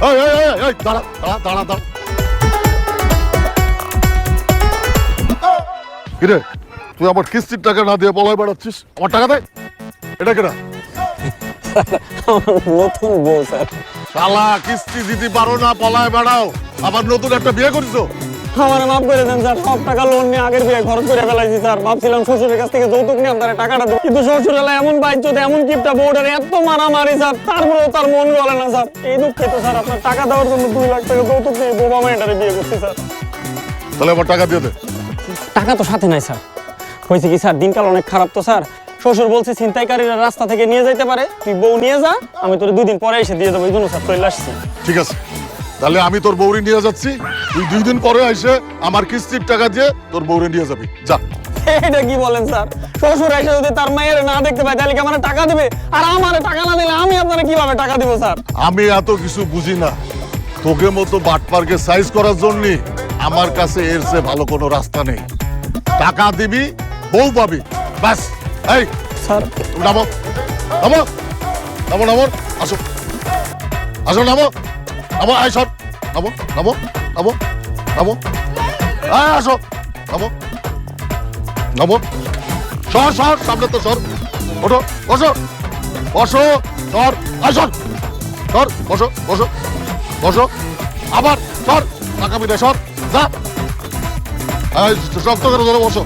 দাঁড়া দাঁড়া দাঁড়া দাঁড়া। কিরে তুই আমার কিস্তির টাকা না দিয়ে পলায় বেড়াচ্ছিস? আমার টাকা দে। এটা কেনা নতুন বউ স্যার। শালা কিস্তি দিতে পারো না, পলায় বেড়াও, আবার নতুন একটা বিয়ে করিস? আমার মাফ করে দেন স্যার, সব টাকা লোন নিয়ে আগের বিয়ে খরচ করে ফেলাইছি স্যার। ভাবছিলাম শ্বশুরের কাছ থেকে যৌতুক নিয়ে আপনারা টাকাটা দেবো, কিন্তু শ্বশুর এলাকায় এমন বাইজ্জত এমন কিপটা বউটার এত মারামারি স্যার, তারপরেও তার মন গলে না স্যার। এই দুঃখে তো স্যার আপনার টাকা দেওয়ার জন্য 2 লাখ টাকা যৌতুক নিয়ে বোবা মেয়েটারে বিয়ে করছি স্যার। তাহলে আমার টাকা দিয়ে দে। টাকা তো সাথে নাই স্যার। হয়েছে কি স্যার, দিনকাল অনেক খারাপ তো স্যার। শ্বশুর বলছে ছিনতাইকারীরা রাস্তা থেকে নিয়ে যাইতে পারে, তুই বউ নিয়ে যা, আমি তোর 2 দিন পরে এসে দিয়ে দেবো। এই জন্য স্যার চলে আসছি। ঠিক আছে, তাহলে আমি তোর বউরি নিয়ে যাচ্ছি, তুই 2 দিন পরে এসে আমার কিস্তির টাকা দিয়ে তোর বউরি নিয়ে যাবি। যা। এটা কি বলেন স্যার? শ্বশুর এসে যদি তার মেয়ের না দেখতে পায় তাহলে কি আমার টাকা দেবে? আর আমার টাকা না দিলে আমি আপনারা কিভাবে টাকা দিব স্যার? আমি এত কিছু বুঝি না, তোকে মতো বাটপারকে সাইজ করার জন্য আমার কাছে এর চেয়ে ভালো কোনো রাস্তা নেই। টাকা দিবি, বউ পাবি, ব্যাস। এই স্যার নামো নামো নামো নামো, আসো আসো, নামো নামো, আয় সর, নামো নামো নামো নামো, আয় আসো, নামো নামো, সর সর, সামনে তো সর, ওঠো, বসো বসো, সর, আয় সর সর, বসো বসো বসো, আবার সর, টাকা বিদায়, সর, যা, শক্ত করে ধরো, বসো।